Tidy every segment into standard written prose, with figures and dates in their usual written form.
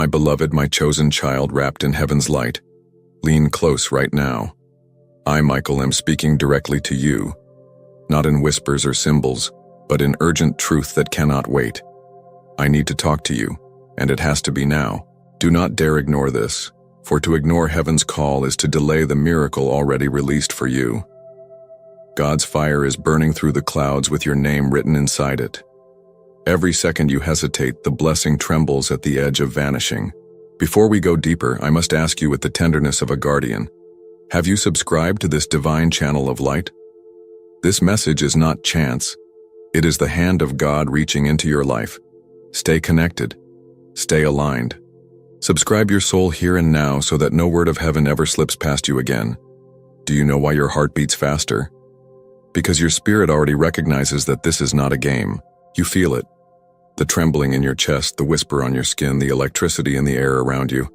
My beloved, my chosen child wrapped in heaven's light, lean close right now. I, Michael, am speaking directly to you, not in whispers or symbols, but in urgent truth that cannot wait. I need to talk to you, and it has to be now. Do not dare ignore this, for to ignore heaven's call is to delay the miracle already released for you. God's fire is burning through the clouds with your name written inside it. Every second you hesitate, the blessing trembles at the edge of vanishing. Before we go deeper, I must ask you with the tenderness of a guardian, have you subscribed to this divine channel of light? This message is not chance. It is the hand of God reaching into your life. Stay connected. Stay aligned. Subscribe your soul here and now so that no word of heaven ever slips past you again. Do you know why your heart beats faster? Because your spirit already recognizes that this is not a game. You feel it. The trembling in your chest, the whisper on your skin, the electricity in the air around you.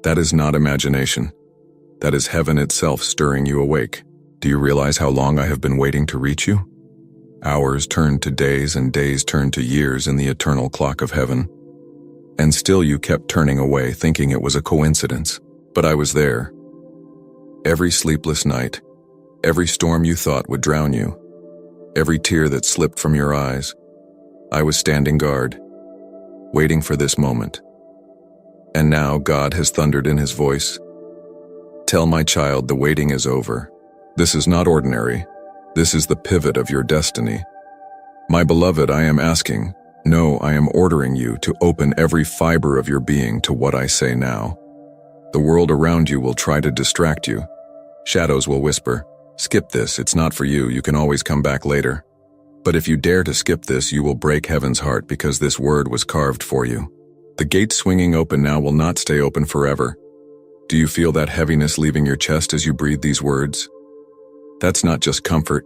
That is not imagination. That is heaven itself stirring you awake. Do you realize how long I have been waiting to reach you? Hours turned to days and days turned to years in the eternal clock of heaven. And still you kept turning away, thinking it was a coincidence. But I was there. Every sleepless night, every storm you thought would drown you, every tear that slipped from your eyes, I was standing guard, waiting for this moment. And now God has thundered in his voice. Tell my child the waiting is over. This is not ordinary. This is the pivot of your destiny. My beloved, I am asking, no, I am ordering you to open every fiber of your being to what I say now. The world around you will try to distract you. Shadows will whisper, skip this, it's not for you, you can always come back later. But if you dare to skip this, you will break heaven's heart because this word was carved for you. The gate swinging open now will not stay open forever. Do you feel that heaviness leaving your chest as you breathe these words? That's not just comfort.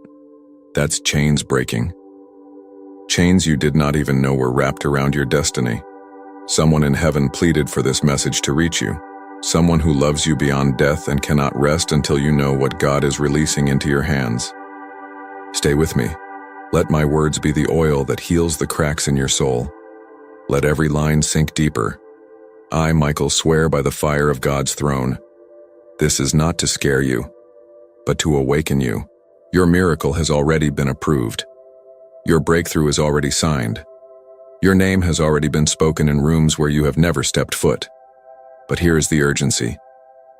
That's chains breaking. Chains you did not even know were wrapped around your destiny. Someone in heaven pleaded for this message to reach you. Someone who loves you beyond death and cannot rest until you know what God is releasing into your hands. Stay with me. Let my words be the oil that heals the cracks in your soul. Let every line sink deeper. I, Michael, swear by the fire of God's throne. This is not to scare you, but to awaken you. Your miracle has already been approved. Your breakthrough is already signed. Your name has already been spoken in rooms where you have never stepped foot. But here is the urgency.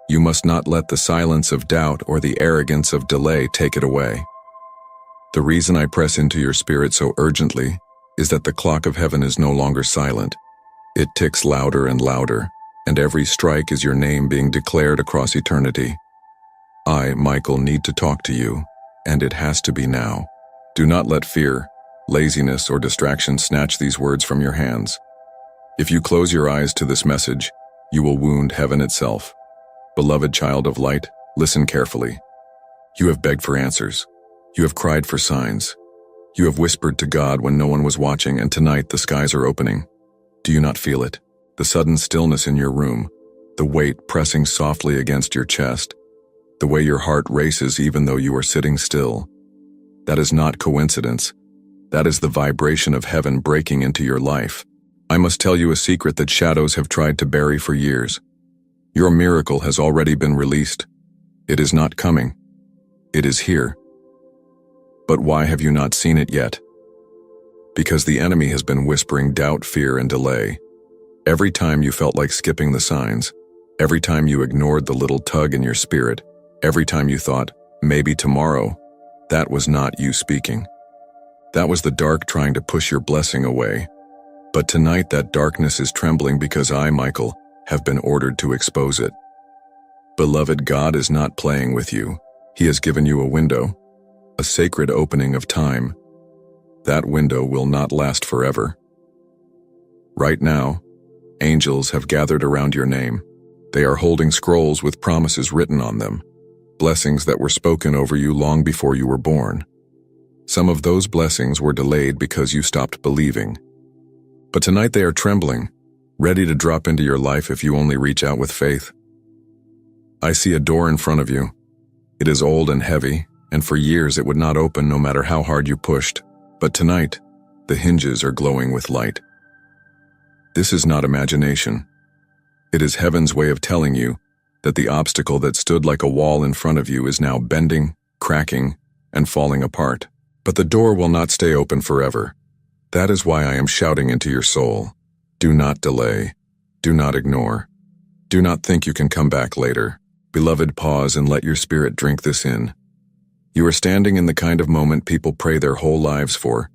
You must not let the silence of doubt or the arrogance of delay take it away. The reason I press into your spirit so urgently is that the clock of heaven is no longer silent. It ticks louder and louder, and every strike is your name being declared across eternity. I, Michael, need to talk to you, and it has to be now. Do not let fear, laziness, or distraction snatch these words from your hands. If you close your eyes to this message, you will wound heaven itself. Beloved child of light, listen carefully. You have begged for answers. You have cried for signs. You have whispered to God when no one was watching, and tonight the skies are opening. Do you not feel it? The sudden stillness in your room, the weight pressing softly against your chest, the way your heart races even though you are sitting still. That is not coincidence. That is the vibration of heaven breaking into your life. I must tell you a secret that shadows have tried to bury for years. Your miracle has already been released. It is not coming. It is here. But why have you not seen it yet? Because the enemy has been whispering doubt, fear, and delay. Every time you felt like skipping the signs, every time you ignored the little tug in your spirit, every time you thought, maybe tomorrow, that was not you speaking. That was the dark trying to push your blessing away. But tonight that darkness is trembling because I, Michael, have been ordered to expose it. Beloved, God is not playing with you. He has given you a window, a sacred opening of time. That window will not last forever. Right now, angels have gathered around your name. They are holding scrolls with promises written on them, blessings that were spoken over you long before you were born. Some of those blessings were delayed because you stopped believing. But tonight they are trembling, ready to drop into your life if you only reach out with faith. I see a door in front of you. It is old and heavy, and for years it would not open no matter how hard you pushed. But tonight, the hinges are glowing with light. This is not imagination. It is heaven's way of telling you that the obstacle that stood like a wall in front of you is now bending, cracking, and falling apart. But the door will not stay open forever. That is why I am shouting into your soul. Do not delay. Do not ignore. Do not think you can come back later. Beloved, pause and let your spirit drink this in. You are standing in the kind of moment people pray their whole lives for.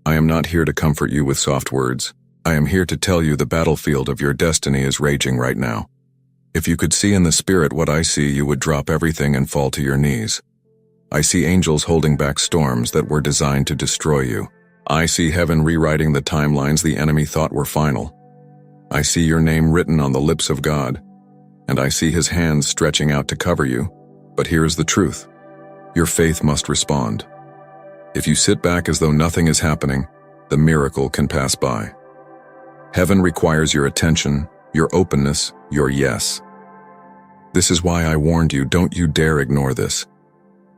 I am not here to comfort you with soft words. I am here to tell you the battlefield of your destiny is raging right now. If you could see in the spirit what I see, you would drop everything and fall to your knees. I see angels holding back storms that were designed to destroy you. I see heaven rewriting the timelines the enemy thought were final. I see your name written on the lips of God, and I see his hands stretching out to cover you. But here is the truth. Your faith must respond. If you sit back as though nothing is happening, the miracle can pass by. Heaven requires your attention, your openness, your yes. This is why I warned you, don't you dare ignore this.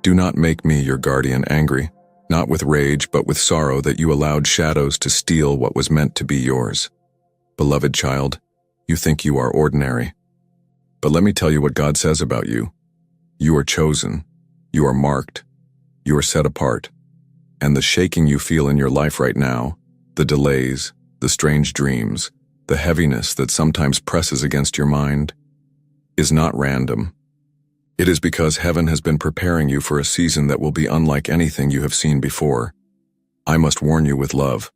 Do not make me your guardian angry, not with rage but with sorrow that you allowed shadows to steal what was meant to be yours. Beloved child, you think you are ordinary. But let me tell you what God says about you. You are chosen, you are marked, you are set apart. And the shaking you feel in your life right now, the delays, the strange dreams, the heaviness that sometimes presses against your mind, is not random. It is because heaven has been preparing you for a season that will be unlike anything you have seen before. I must warn you with love.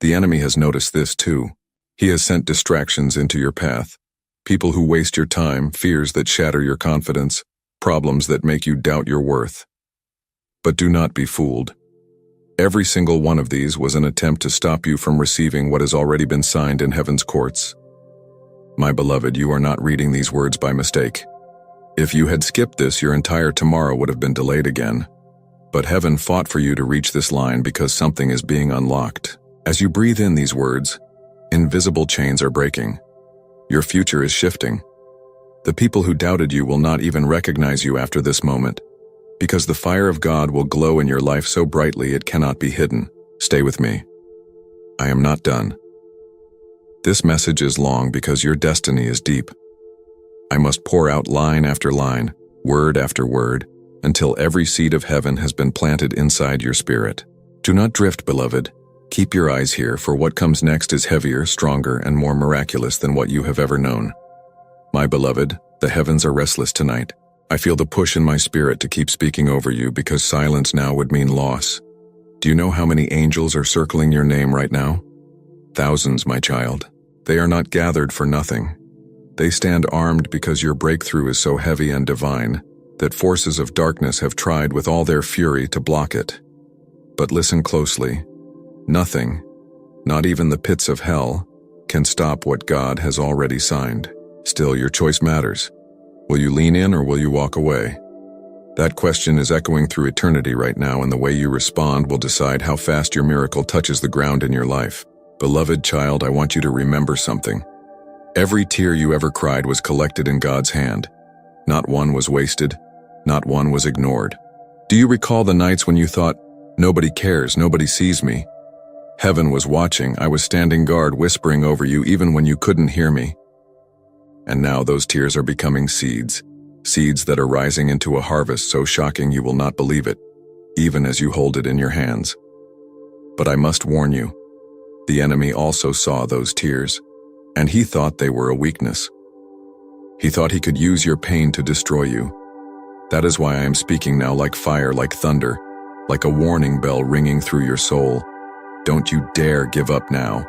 The enemy has noticed this too. He has sent distractions into your path. People who waste your time, fears that shatter your confidence, problems that make you doubt your worth. But do not be fooled. Every single one of these was an attempt to stop you from receiving what has already been signed in heaven's courts. My beloved, you are not reading these words by mistake. If you had skipped this, your entire tomorrow would have been delayed again. But heaven fought for you to reach this line because something is being unlocked. As you breathe in these words, invisible chains are breaking. Your future is shifting. The people who doubted you will not even recognize you after this moment, because the fire of God will glow in your life so brightly it cannot be hidden. Stay with me. I am not done. This message is long because your destiny is deep. I must pour out line after line, word after word, until every seed of heaven has been planted inside your spirit. Do not drift, beloved. Keep your eyes here, for what comes next is heavier, stronger, and more miraculous than what you have ever known. My beloved, the heavens are restless tonight. I feel the push in my spirit to keep speaking over you because silence now would mean loss. Do you know how many angels are circling your name right now? Thousands, my child. They are not gathered for nothing. They stand armed because your breakthrough is so heavy and divine that forces of darkness have tried with all their fury to block it. But listen closely. Nothing, not even the pits of hell, can stop what God has already signed. Still, your choice matters. Will you lean in or will you walk away? That question is echoing through eternity right now, and the way you respond will decide how fast your miracle touches the ground in your life. Beloved child, I want you to remember something. Every tear you ever cried was collected in God's hand. Not one was wasted. Not one was ignored. Do you recall the nights when you thought, nobody cares, nobody sees me? Heaven was watching. I was standing guard, whispering over you even when you couldn't hear me. And now those tears are becoming seeds. Seeds that are rising into a harvest so shocking you will not believe it, even as you hold it in your hands. But I must warn you, the enemy also saw those tears, and he thought they were a weakness. He thought he could use your pain to destroy you. That is why I am speaking now like fire, like thunder, like a warning bell ringing through your soul. Don't you dare give up now,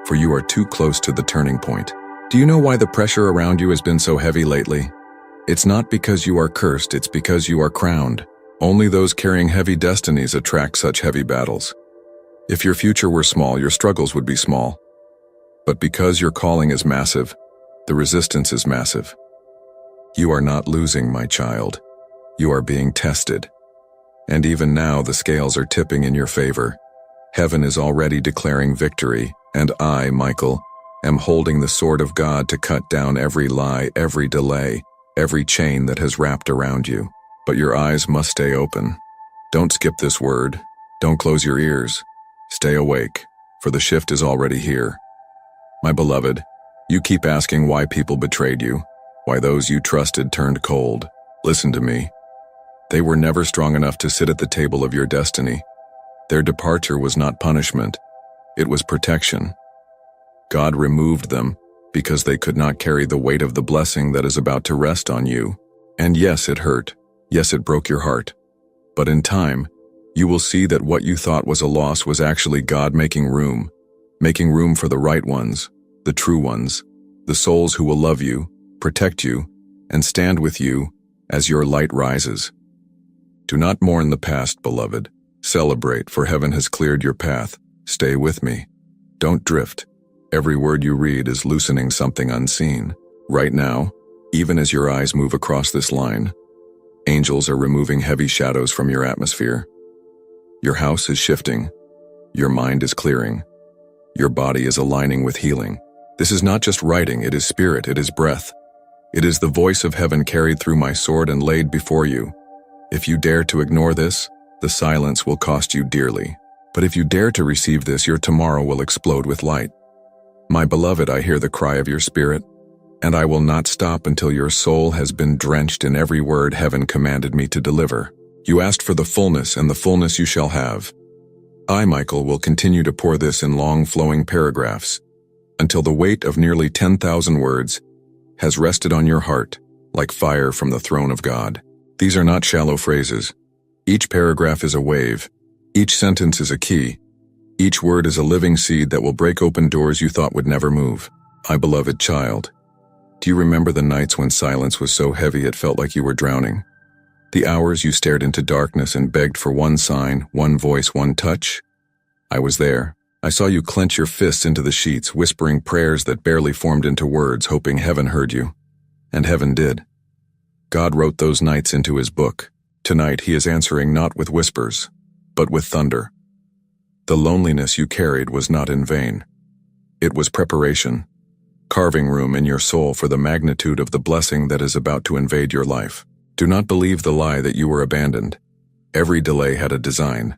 for you are too close to the turning point. Do you know why the pressure around you has been so heavy lately? It's not because you are cursed, it's because you are crowned. Only those carrying heavy destinies attract such heavy battles. If your future were small, your struggles would be small. But because your calling is massive, the resistance is massive. You are not losing, my child. You are being tested. And even now the scales are tipping in your favor. Heaven is already declaring victory, and I, Michael, am holding the sword of God to cut down every lie, every delay, every chain that has wrapped around you. But your eyes must stay open. Don't skip this word. Don't close your ears. Stay awake, for the shift is already here. My beloved, You keep asking why people betrayed you, why those you trusted turned cold. Listen to me. They were never strong enough to sit at the table of your destiny. Their departure was not punishment. It was protection. God removed them because they could not carry the weight of the blessing that is about to rest on you. And yes, it hurt. Yes, it broke your heart. But in time, you will see that what you thought was a loss was actually God making room for the right ones, the true ones, the souls who will love you, protect you, and stand with you as your light rises. Do not mourn the past, beloved. Celebrate, for heaven has cleared your path. Stay with me. Don't drift. Every word you read is loosening something unseen. Right now, even as your eyes move across this line, angels are removing heavy shadows from your atmosphere. Your house is shifting. Your mind is clearing. Your body is aligning with healing. This is not just writing, it is spirit, it is breath. It is the voice of heaven carried through my sword and laid before you. If you dare to ignore this, the silence will cost you dearly. But if you dare to receive this, your tomorrow will explode with light. My beloved, I hear the cry of your spirit, and I will not stop until your soul has been drenched in every word heaven commanded me to deliver. You asked for the fullness, and the fullness you shall have. I, Michael, will continue to pour this in long flowing paragraphs, until the weight of nearly 10,000 words has rested on your heart like fire from the throne of God. These are not shallow phrases. Each paragraph is a wave. Each sentence is a key. Each word is a living seed that will break open doors you thought would never move. My beloved child, do you remember the nights when silence was so heavy it felt like you were drowning? The hours you stared into darkness and begged for one sign, one voice, one touch? I was there. I saw you clench your fists into the sheets, whispering prayers that barely formed into words, hoping heaven heard you. And heaven did. God wrote those nights into his book. Tonight he is answering not with whispers, but with thunder. The loneliness you carried was not in vain. It was preparation, carving room in your soul for the magnitude of the blessing that is about to invade your life. Do not believe the lie that you were abandoned. Every delay had a design.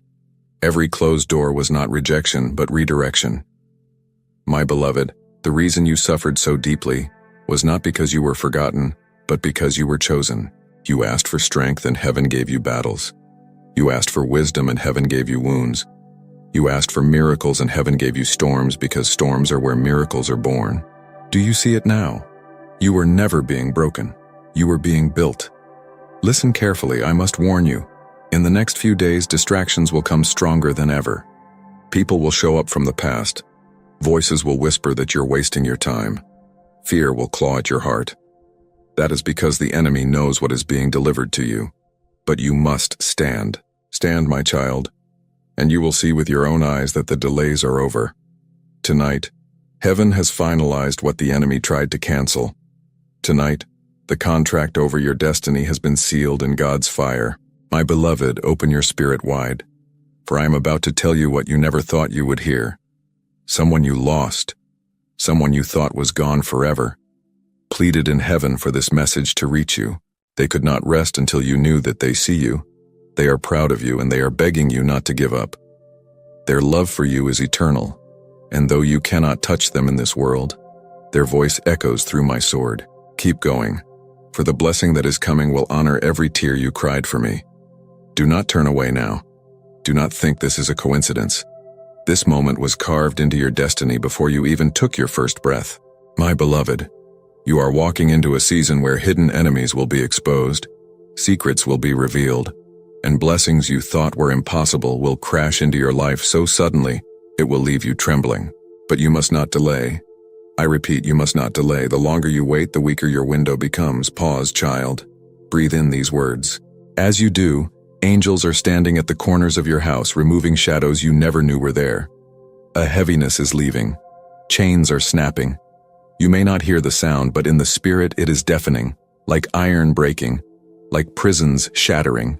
Every closed door was not rejection, but redirection. My beloved, the reason you suffered so deeply was not because you were forgotten, but because you were chosen. You asked for strength and heaven gave you battles. You asked for wisdom and heaven gave you wounds. You asked for miracles and heaven gave you storms, because storms are where miracles are born. Do you see it now? You were never being broken. You were being built. Listen carefully, I must warn you. In the next few days, distractions will come stronger than ever. People will show up from the past. Voices will whisper that you're wasting your time. Fear will claw at your heart. That is because the enemy knows what is being delivered to you. But you must stand. Stand, my child, and you will see with your own eyes that the delays are over. Tonight, heaven has finalized what the enemy tried to cancel. Tonight, the contract over your destiny has been sealed in God's fire. My beloved, open your spirit wide, for I am about to tell you what you never thought you would hear. Someone you lost, someone you thought was gone forever, pleaded in heaven for this message to reach you. They could not rest until you knew that they see you. They are proud of you and they are begging you not to give up. Their love for you is eternal, and though you cannot touch them in this world, their voice echoes through my sword. Keep going, for the blessing that is coming will honor every tear you cried for me. Do not turn away now. Do not think this is a coincidence. This moment was carved into your destiny before you even took your first breath. My beloved, you are walking into a season where hidden enemies will be exposed, secrets will be revealed, and blessings you thought were impossible will crash into your life so suddenly it will leave you trembling. But you must not delay. I repeat, you must not delay. The longer you wait, the weaker your window becomes. Pause, child. Breathe in these words. As you do, angels are standing at the corners of your house, removing shadows you never knew were there. A heaviness is leaving. Chains are snapping. You may not hear the sound, but in the spirit it is deafening, like iron breaking, like prisons shattering.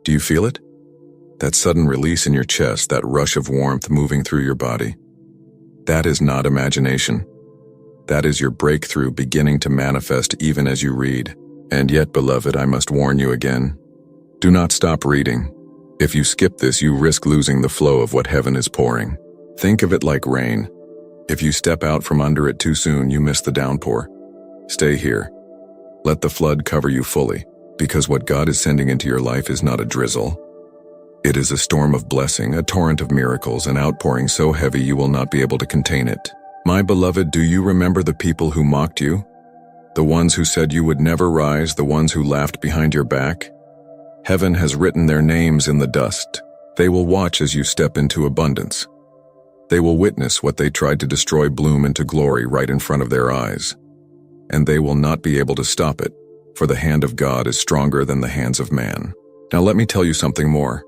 Do you feel it? That sudden release in your chest, that rush of warmth moving through your body. That is not imagination. That is your breakthrough beginning to manifest even as you read. And yet, beloved, I must warn you again. Do not stop reading. If you skip this, you risk losing the flow of what heaven is pouring. Think of it like rain. If you step out from under it too soon, you miss the downpour. Stay here. Let the flood cover you fully, because what God is sending into your life is not a drizzle. It is a storm of blessing, a torrent of miracles, an outpouring so heavy you will not be able to contain it. My beloved, do you remember the people who mocked you? The ones who said you would never rise, the ones who laughed behind your back? Heaven has written their names in the dust. They will watch as you step into abundance. They will witness what they tried to destroy bloom into glory right in front of their eyes. And they will not be able to stop it, for the hand of God is stronger than the hands of man. Now let me tell you something more.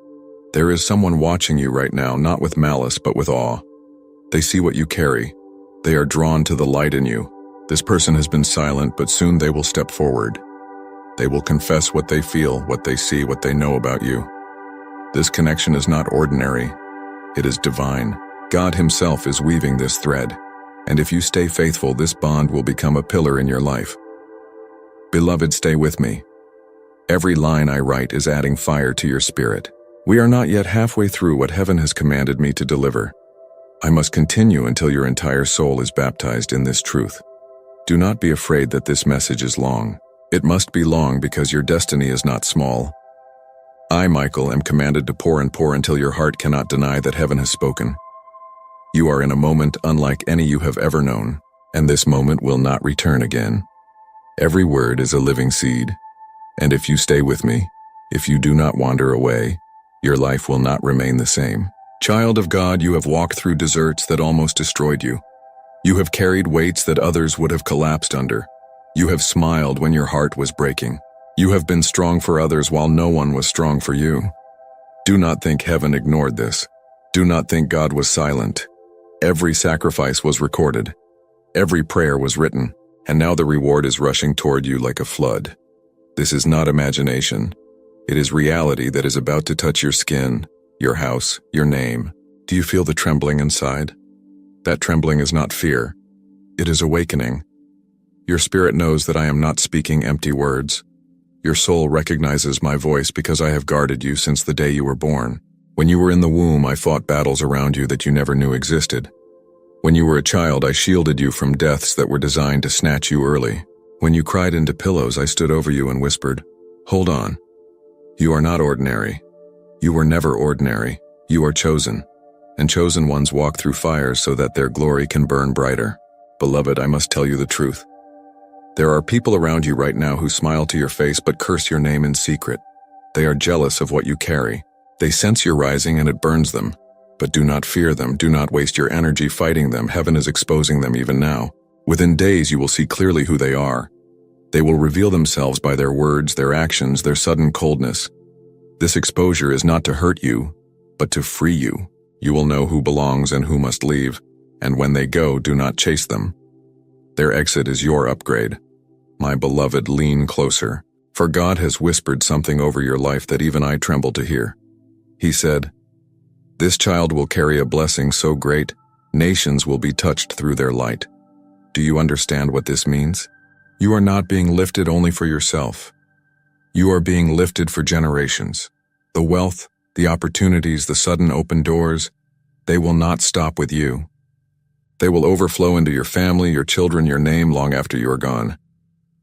There is someone watching you right now, not with malice, but with awe. They see what you carry. They are drawn to the light in you. This person has been silent, but soon they will step forward. They will confess what they feel, what they see, what they know about you. This connection is not ordinary. It is divine. God Himself is weaving this thread, and if you stay faithful, this bond will become a pillar in your life. Beloved, stay with me. Every line I write is adding fire to your spirit. We are not yet halfway through what heaven has commanded me to deliver. I must continue until your entire soul is baptized in this truth. Do not be afraid that this message is long. It must be long because your destiny is not small. I, Michael, am commanded to pour and pour until your heart cannot deny that heaven has spoken. You are in a moment unlike any you have ever known, and this moment will not return again. Every word is a living seed, and if you stay with me, if you do not wander away, your life will not remain the same. Child of God, you have walked through deserts that almost destroyed you. You have carried weights that others would have collapsed under. You have smiled when your heart was breaking. You have been strong for others while no one was strong for you. Do not think heaven ignored this. Do not think God was silent. Every sacrifice was recorded. Every prayer was written, and now the reward is rushing toward you like a flood. This is not imagination. It is reality that is about to touch your skin, your house, your name. Do you feel the trembling inside? That trembling is not fear. It is awakening. Your spirit knows that I am not speaking empty words. Your soul recognizes my voice because I have guarded you since the day you were born. When you were in the womb, I fought battles around you that you never knew existed. When you were a child, I shielded you from deaths that were designed to snatch you early. When you cried into pillows, I stood over you and whispered, "Hold on. You are not ordinary. You were never ordinary. You are chosen. And chosen ones walk through fires so that their glory can burn brighter." Beloved, I must tell you the truth. There are people around you right now who smile to your face but curse your name in secret. They are jealous of what you carry. They sense your rising and it burns them. But do not fear them. Do not waste your energy fighting them. Heaven is exposing them even now. Within days you will see clearly who they are. They will reveal themselves by their words, their actions, their sudden coldness. This exposure is not to hurt you, but to free you. You will know who belongs and who must leave, and when they go, do not chase them. Their exit is your upgrade. My beloved, lean closer, for God has whispered something over your life that even I tremble to hear. He said, "This child will carry a blessing so great, nations will be touched through their light." Do you understand what this means? You are not being lifted only for yourself. You are being lifted for generations. The wealth, the opportunities, the sudden open doors, they will not stop with you. They will overflow into your family, your children, your name long after you are gone.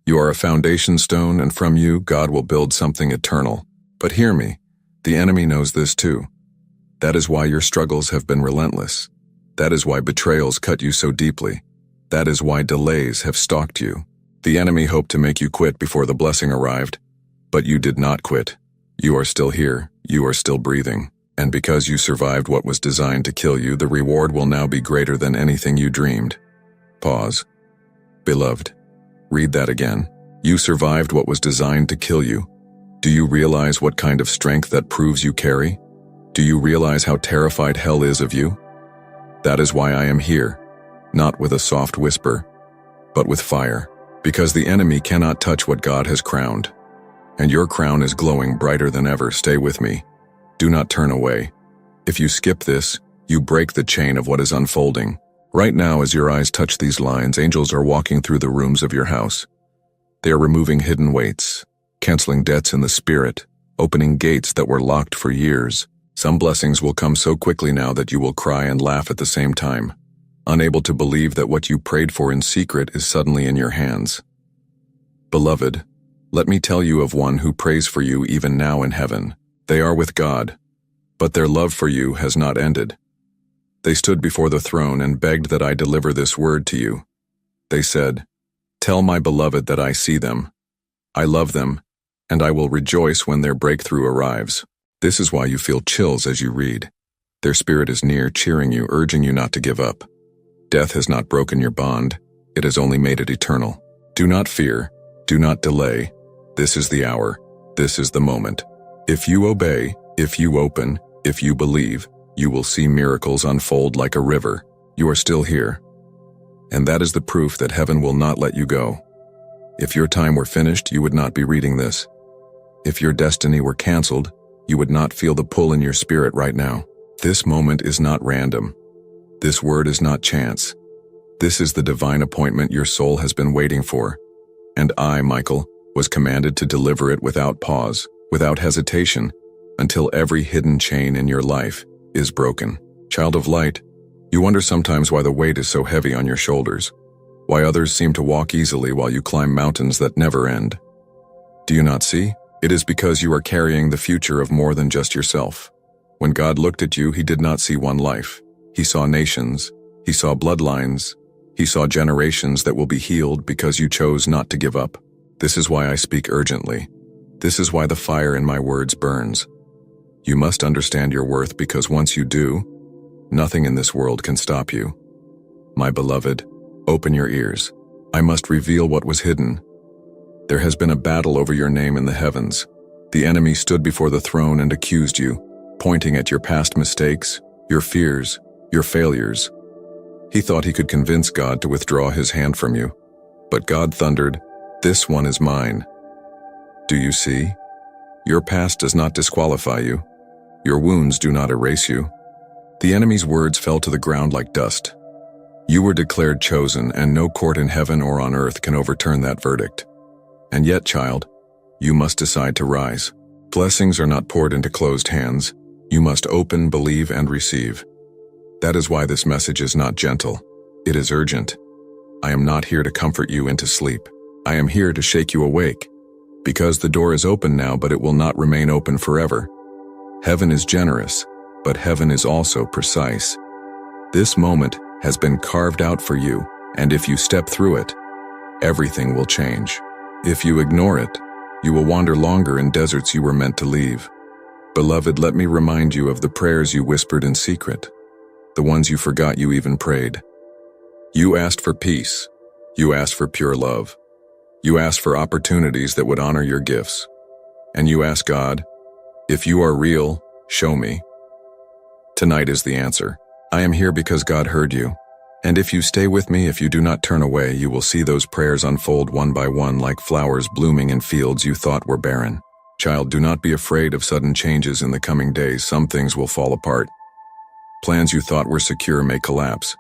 You are a foundation stone, and from you, God will build something eternal. But hear me, the enemy knows this too. That is why your struggles have been relentless. That is why betrayals cut you so deeply. That is why delays have stalked you. The enemy hoped to make you quit before the blessing arrived, but you did not quit. You are still here, you are still breathing, and because you survived what was designed to kill you, the reward will now be greater than anything you dreamed. Pause. Beloved, read that again. You survived what was designed to kill you. Do you realize what kind of strength that proves you carry? Do you realize how terrified hell is of you? That is why I am here, not with a soft whisper, but with fire, because the enemy cannot touch what God has crowned. And your crown is glowing brighter than ever. Stay with me. Do not turn away. If you skip this, you break the chain of what is unfolding. Right now, as your eyes touch these lines, angels are walking through the rooms of your house. They are removing hidden weights, canceling debts in the spirit, opening gates that were locked for years. Some blessings will come so quickly now that you will cry and laugh at the same time. unable to believe that what you prayed for in secret is suddenly in your hands. Beloved, let me tell you of one who prays for you even now in heaven. They are with God, but their love for you has not ended. They stood before the throne and begged that I deliver this word to you. They said, "Tell my beloved that I see them. I love them, and I will rejoice when their breakthrough arrives." This is why you feel chills as you read. Their spirit is near, cheering you, urging you not to give up. Death has not broken your bond, it has only made it eternal. Do not fear, do not delay. This is the hour, this is the moment. If you obey, if you open, if you believe, you will see miracles unfold like a river. You are still here. And that is the proof that heaven will not let you go. If your time were finished, you would not be reading this. If your destiny were canceled, you would not feel the pull in your spirit right now. This moment is not random. This word is not chance. This is the divine appointment your soul has been waiting for. And I, Michael, was commanded to deliver it without pause, without hesitation, until every hidden chain in your life is broken. Child of light, you wonder sometimes why the weight is so heavy on your shoulders, why others seem to walk easily while you climb mountains that never end. Do you not see? It is because you are carrying the future of more than just yourself. When God looked at you, he did not see one life. He saw nations, he saw bloodlines, he saw generations that will be healed because you chose not to give up. This is why I speak urgently. This is why the fire in my words burns. You must understand your worth, because once you do, nothing in this world can stop you. My beloved, open your ears. I must reveal what was hidden. There has been a battle over your name in the heavens. The enemy stood before the throne and accused you, pointing at your past mistakes, your fears, your failures. He thought he could convince God to withdraw his hand from you. But God thundered, "This one is mine." Do you see? Your past does not disqualify you. Your wounds do not erase you. The enemy's words fell to the ground like dust. You were declared chosen, and no court in heaven or on earth can overturn that verdict. And yet, child, you must decide to rise. Blessings are not poured into closed hands. You must open, believe, and receive. That is why this message is not gentle. It is urgent. I am not here to comfort you into sleep. I am here to shake you awake. Because the door is open now, but it will not remain open forever. Heaven is generous, but heaven is also precise. This moment has been carved out for you, and if you step through it, everything will change. If you ignore it, you will wander longer in deserts you were meant to leave. Beloved, let me remind you of the prayers you whispered in secret, the ones you forgot you even prayed. You asked for peace. You asked for pure love. You asked for opportunities that would honor your gifts. And you asked God, "If you are real, show me." Tonight is the answer. I am here because God heard you. And if you stay with me, if you do not turn away, you will see those prayers unfold one by one like flowers blooming in fields you thought were barren. Child, do not be afraid of sudden changes in the coming days. Some things will fall apart. Plans you thought were secure may collapse.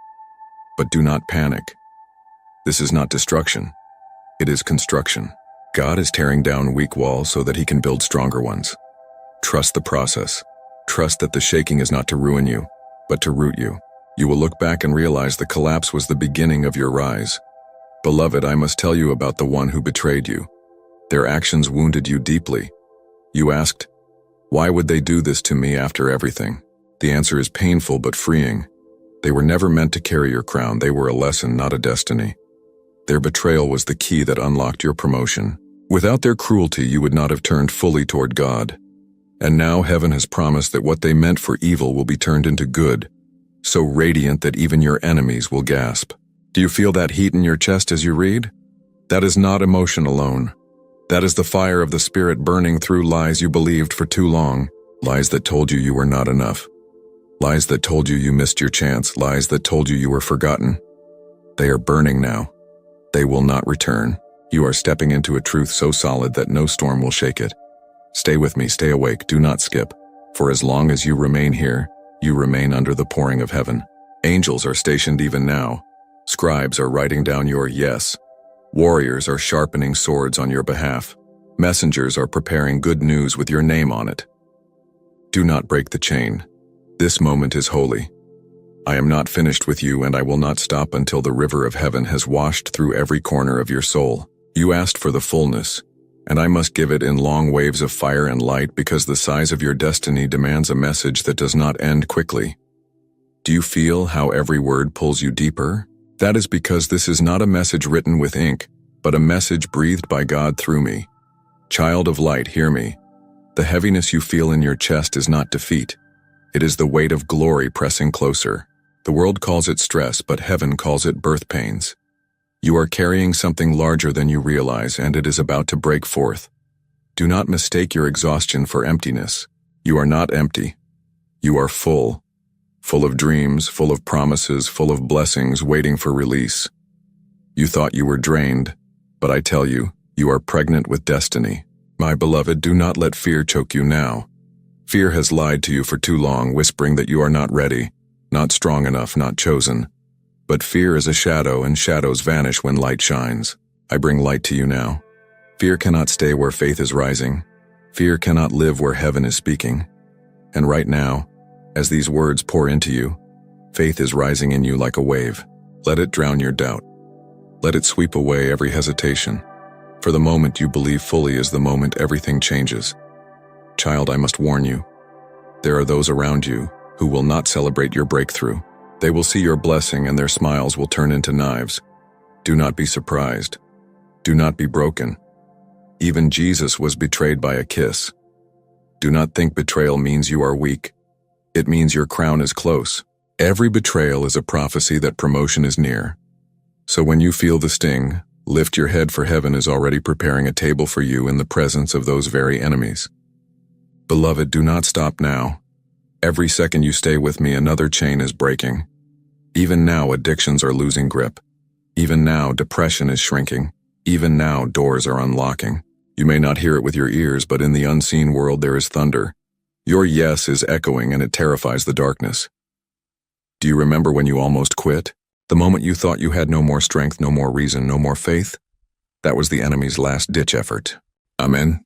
But do not panic. This is not destruction. It is construction. God is tearing down weak walls so that he can build stronger ones. Trust the process. Trust that the shaking is not to ruin you, but to root you. You will look back and realize the collapse was the beginning of your rise. Beloved, I must tell you about the one who betrayed you. Their actions wounded you deeply. You asked, "Why would they do this to me after everything?" The answer is painful but freeing. They were never meant to carry your crown. They were a lesson, not a destiny. Their betrayal was the key that unlocked your promotion. Without their cruelty, you would not have turned fully toward God. And now heaven has promised that what they meant for evil will be turned into good, so radiant that even your enemies will gasp. Do you feel that heat in your chest as you read? That is not emotion alone. That is the fire of the Spirit burning through lies you believed for too long, lies that told you you were not enough, lies that told you you missed your chance, lies that told you you were forgotten. They are burning now. They will not return. You are stepping into a truth so solid that no storm will shake it. Stay with me, stay awake, do not skip. For as long as you remain here, you remain under the pouring of heaven. Angels are stationed even now. Scribes are writing down your yes. Warriors are sharpening swords on your behalf. Messengers are preparing good news with your name on it. Do not break the chain. This moment is holy. I am not finished with you, and I will not stop until the river of heaven has washed through every corner of your soul. You asked for the fullness, and I must give it in long waves of fire and light, because the size of your destiny demands a message that does not end quickly. Do you feel how every word pulls you deeper? That is because this is not a message written with ink, but a message breathed by God through me. Child of light, hear me. The heaviness you feel in your chest is not defeat. It is the weight of glory pressing closer. The world calls it stress, but heaven calls it birth pains. You are carrying something larger than you realize, and it is about to break forth. Do not mistake your exhaustion for emptiness. You are not empty. You are full. Full of dreams, full of promises, full of blessings waiting for release. You thought you were drained, but I tell you, you are pregnant with destiny. My beloved, do not let fear choke you now. Fear has lied to you for too long, whispering that you are not ready, not strong enough, not chosen. But fear is a shadow, and shadows vanish when light shines. I bring light to you now. Fear cannot stay where faith is rising. Fear cannot live where heaven is speaking. And right now, as these words pour into you, faith is rising in you like a wave. Let it drown your doubt. Let it sweep away every hesitation. For the moment you believe fully is the moment everything changes. Child, I must warn you. There are those around you who will not celebrate your breakthrough. They will see your blessing, and their smiles will turn into knives. Do not be surprised. Do not be broken. Even Jesus was betrayed by a kiss. Do not think betrayal means you are weak. It means your crown is close. Every betrayal is a prophecy that promotion is near. So when you feel the sting, lift your head, for heaven is already preparing a table for you in the presence of those very enemies. Beloved, do not stop now. Every second you stay with me, another chain is breaking. Even now, addictions are losing grip. Even now, depression is shrinking. Even now, doors are unlocking. You may not hear it with your ears, but in the unseen world there is thunder. Your yes is echoing, and it terrifies the darkness. Do you remember when you almost quit? The moment you thought you had no more strength, no more reason, no more faith? That was the enemy's last-ditch effort. Amen.